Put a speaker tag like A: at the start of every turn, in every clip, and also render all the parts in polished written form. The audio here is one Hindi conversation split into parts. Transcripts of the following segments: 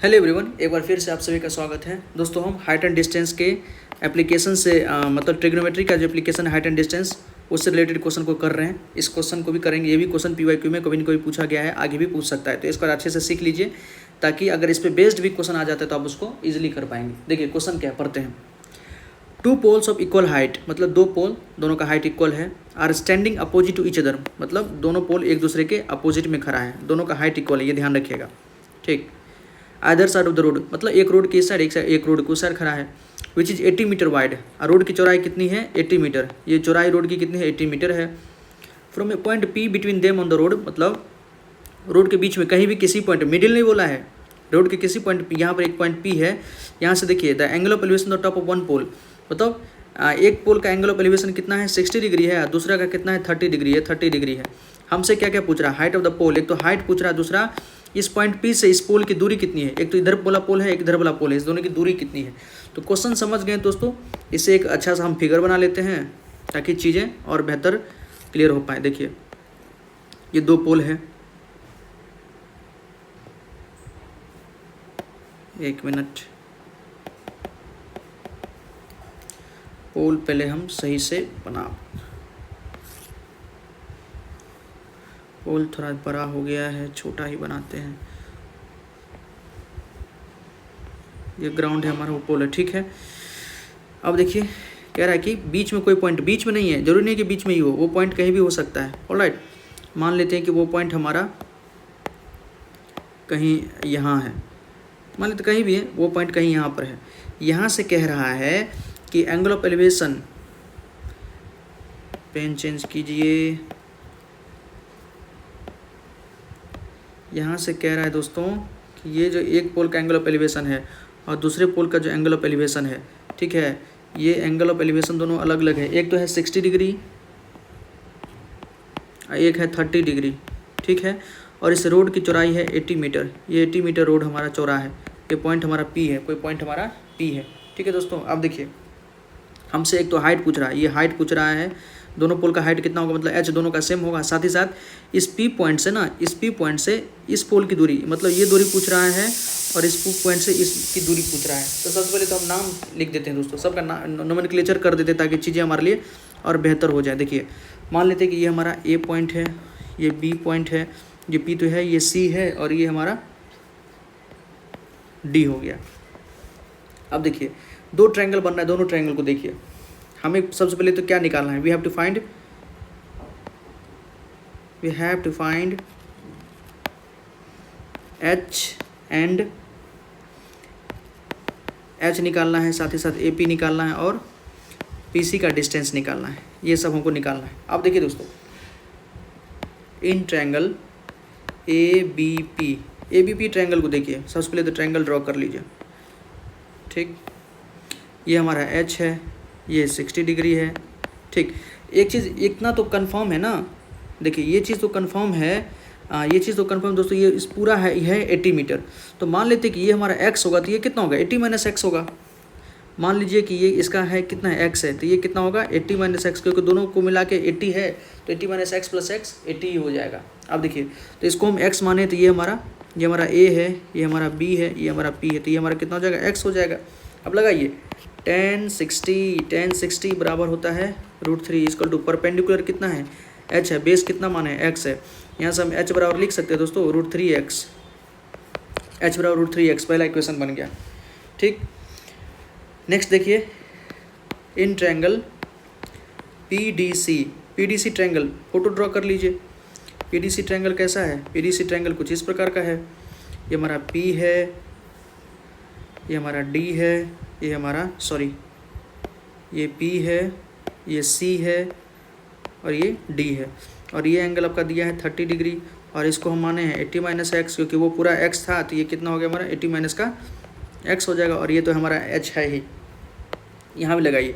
A: हेलो एवरीवन, एक बार फिर से आप सभी का स्वागत है। दोस्तों, हम हाइट एंड डिस्टेंस के एप्लीकेशन से मतलब ट्रिग्नोमेट्री का जो एप्लीकेशन है हाइट एंड डिस्टेंस, उससे रिलेटेड क्वेश्चन को कर रहे हैं। इस क्वेश्चन को भी करेंगे। ये भी क्वेश्चन PYQ में कभी न कभी पूछा गया है, आगे भी पूछ सकता है, तो इसको अच्छे से सीख लीजिए ताकि अगर इस पर बेस्ड भी क्वेश्चन आ जाता है तो आप उसको ईजिली कर पाएंगे। देखिए क्वेश्चन क्या पढ़ते हैं। 2 पोल्स ऑफ इक्वल हाइट, मतलब 2 पोल दोनों का हाइट इक्वल है, are standing opposite to each other, मतलब दोनों पोल एक दूसरे के अपोजिट में खड़ा है, दोनों का हाइट इक्वल है, ये ध्यान रखिएगा। ठीक, other side of the road, मतलब एक रोड की इस साइड एक रोड की उस साइड खड़ा है, which is 80 metre wide. Road की चौड़ाई कितनी है? 80 मीटर। ये चौड़ाई रोड की कितनी है? 80 मीटर है। From A point P between them on the road, मतलब रोड के बीच में कहीं भी किसी पॉइंट, मिडिल नहीं बोला है, रोड के किसी पॉइंट P, यहाँ पर एक पॉइंट P है, यहाँ से देखिए the angle of elevation the top of one pole, मतलब एक पोल का एंगल ऑफ एलिवेशन कितना है? 60 डिग्री है, दूसरा का कितना है? 30 डिग्री है। 30 डिग्री है। हमसे क्या क्या पूछ रहा है? हाइट ऑफ द पोल। एक तो हाइट पूछ रहा है, दूसरा इस पॉइंट P से इस पोल की दूरी कितनी है। एक तो इधर वाला पोल है, एक इधर वाला पोल है, इस दोनों की दूरी कितनी है। तो क्वेश्चन समझ गए दोस्तों। इससे एक अच्छा सा हम फिगर बना लेते हैं ताकि चीज़ें और बेहतर क्लियर हो पाए। देखिए ये 2 पोल है, एक मिनट, पोल पहले हम सही से बना, पोल थोड़ा बड़ा हो गया है, छोटा ही बनाते हैं। ये ग्राउंड है हमारा, वो पोल है, ठीक है। अब देखिए कह रहा है कि बीच में कोई पॉइंट, बीच में नहीं है, जरूरी नहीं कि बीच में ही हो, वो पॉइंट कहीं भी हो सकता है। ऑलराइट, मान लेते हैं कि वो पॉइंट हमारा कहीं यहाँ है, मान लेते कहीं भी है, वो पॉइंट कहीं यहाँ पर है। यहाँ से कह रहा है कि angle of elevation, pen change कीजिए, यहाँ से कह रहा है दोस्तों कि ये जो एक पोल का एंगल ऑफ एलिवेशन है और दूसरे पोल का जो एंगल ऑफ एलिवेशन है, ठीक है, ये एंगल ऑफ एलिवेशन दोनों अलग अलग है। एक तो है 60 डिग्री, एक है 30 डिग्री, ठीक है। और इस रोड की चौड़ाई है 80 मीटर, ये 80 मीटर रोड हमारा चौड़ा है। ये पॉइंट हमारा P है, कोई पॉइंट हमारा P है, ठीक है दोस्तों। अब देखिए हमसे एक तो हाइट पूछ रहा है, ये हाइट पूछ रहा है, दोनों पोल का हाइट कितना होगा, मतलब H दोनों का सेम होगा। साथ ही साथ इस P पॉइंट से ना, इस P पॉइंट से इस पोल की दूरी, मतलब ये दूरी पूछ रहा है और इस P पॉइंट से इसकी दूरी पूछ रहा है। तो सबसे पहले तो हम नाम लिख देते हैं दोस्तों, सबका नोमेनक्लेचर कर देते हैं ताकि चीज़ें हमारे लिए और बेहतर हो जाए। देखिए मान लेते हैं कि ये हमारा A पॉइंट है, ये B पॉइंट है, ये P तो है, ये C है और ये हमारा D हो गया। अब देखिए 2 ट्रायंगल बन रहा है, दोनों ट्रायंगल को देखिए, हमें सबसे पहले तो क्या निकालना है? We have to find H निकालना है, साथ ही साथ AP निकालना है और PC का डिस्टेंस निकालना है। ये सब हमको निकालना है। अब देखिए दोस्तों, इन ट्रायंगल ABP ट्रायंगल को देखिए, सबसे पहले तो ट्रायंगल ड्रॉ कर लीजिए, ठीक। ये हमारा H है, ये 60 डिग्री है, ठीक। एक चीज़ इतना तो कंफर्म है ना, देखिए ये चीज़ तो कंफर्म है, ये चीज़ तो कंफर्म दोस्तों, ये इस पूरा है 80 मीटर। तो मान लेते कि ये हमारा x होगा, तो ये कितना होगा? 80 - x होगा। मान लीजिए कि ये इसका है कितना है? x है, तो ये कितना होगा? 80 - x, क्योंकि दोनों को मिला के 80 है, तो 80 - x + x 80 ही हो जाएगा। अब देखिए तो इसको हम x माने, तो ये हमारा A है, ये हमारा B है, ये हमारा P है, तो ये हमारा कितना हो जाएगा? x हो जाएगा। अब लगाइए tan 60 बराबर होता है √3 = परपेंडिकुलर कितना है? h है, बेस कितना माने? x है। यहाँ से हम h बराबर लिख सकते हैं दोस्तों √3x, h बराबर √3x, पहला इक्वेशन बन गया, ठीक। नेक्स्ट देखिए in triangle PDC triangle, photo draw कर लीजिए। PDC ट्रायंगल कैसा है? PDC ट्रायंगल कुछ इस प्रकार का है। ये हमारा P है, ये हमारा D है, ये हमारा ये P है, ये C है और ये D है। और ये एंगल आपका दिया है 30 डिग्री और इसको हम माने हैं 80 - x, क्योंकि वो पूरा x था, तो ये कितना हो गया हमारा? 80 - का x हो जाएगा। और ये तो हमारा h है ही, यहाँ भी लगाइए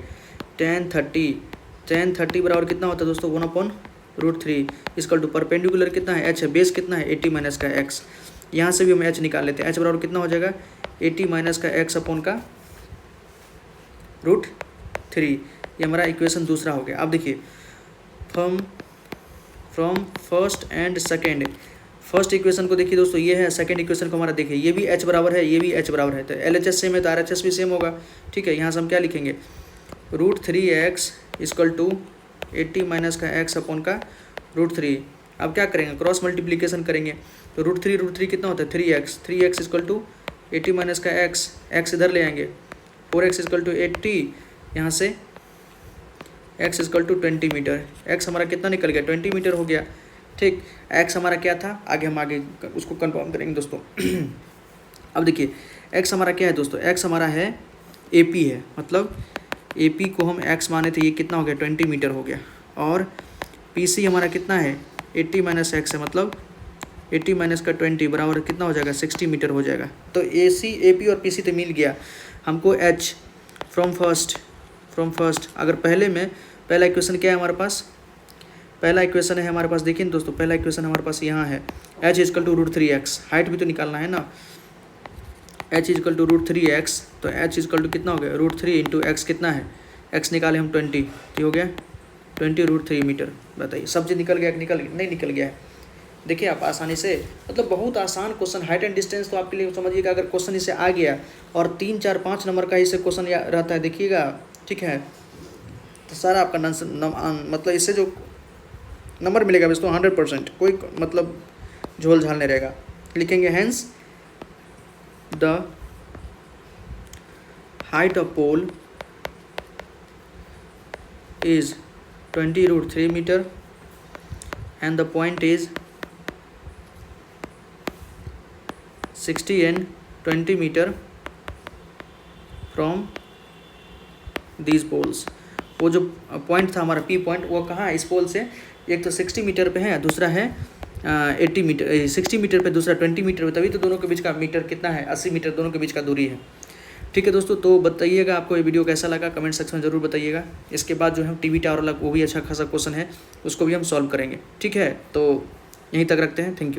A: tan 30 बराबर कितना होता है दोस्तों? 1/√3 = परपेंडिकुलर कितना है? h है, बेस कितना है? 80 - का x। यहाँ से भी हम h निकाल लेते हैं, h बराबर कितना हो जाएगा? 80 - का x अपॉन का √3। ये हमारा इक्वेशन दूसरा हो गया। अब देखिए फ्रॉम फर्स्ट फर्स्ट इक्वेशन को देखिए दोस्तों, ये है। सेकंड इक्वेशन को हमारा देखिए, ये भी h बराबर है, ये भी h बराबर है, तो LHS सेम है तो RHS भी सेम होगा। ठीक है, यहाँ से हम क्या लिखेंगे, √3x इक्वल टू 80 माइनस का x अपॉन का √3। अब क्या करेंगे, क्रॉस मल्टीप्लीकेशन करेंगे, तो √3 कितना होता है 3x इक्वल टू 80 माइनस का x इधर ले आएंगे, 4x इक्वल टू 80, यहाँ से x equal to 20 metre. x हमारा कितना निकल गया, 20 मीटर हो गया। ठीक, x हमारा क्या था, आगे हम आगे उसको कंफर्म करेंगे दोस्तों। अब देखिए x हमारा क्या है दोस्तों, x हमारा है AP है, मतलब AP को हम x माने थे, ये कितना हो गया 20 मीटर हो गया। और PC हमारा कितना है 80 माइनस x है, मतलब 80 माइनस का 20 बराबर कितना हो जाएगा 60 मीटर हो जाएगा। तो AP और PC तो मिल गया हमको h फ्रॉम फर्स्ट। अगर पहला इक्वेशन क्या है हमारे पास, पहला इक्वेशन है हमारे पास, देखिए दोस्तों पहला इक्वेशन हमारे पास यहाँ है h equal to √3x, height भी तो निकालना है ना, h इक्वल टू √3x, तो h इक्वल टू कितना हो गया √3 इंटू x कितना है, x निकाले हम 20, ये हो गया 20 √3 मीटर। बताइए सब चीज़ निकल गया कि नहीं निकल गया है। देखिए आप आसानी से, मतलब बहुत आसान क्वेश्चन, हाइट एंड डिस्टेंस तो आपके लिए समझिएगा, अगर क्वेश्चन इसे आ गया और 3, 4, 5 नंबर का इसे क्वेश्चन रहता है देखिएगा, ठीक है, तो सारा आपका मतलब इससे जो नंबर मिलेगा दोस्तों 100%, कोई मतलब झोल झाल नहीं रहेगा। लिखेंगे hence the height of pole is 20 √3 metre and the point is 60 and 20 meter from these poles। वो जो पॉइंट था हमारा P पॉइंट, वो कहाँ है इस पोल से, एक तो 60 मीटर पे है, दूसरा है 80 मीटर, 60 मीटर पे, दूसरा 20 मीटर पे, तभी तो दोनों के बीच का मीटर कितना है 80 मीटर, दोनों के बीच का दूरी है। ठीक है दोस्तों, तो बताइएगा आपको ये वीडियो कैसा लगा, कमेंट सेक्शन में ज़रूर बताइएगा। इसके बाद जो है TV टावर वाला वो भी अच्छा खासा क्वेश्चन है, उसको भी हम सॉल्व करेंगे। ठीक है, तो यहीं तक रखते हैं, थैंक यू।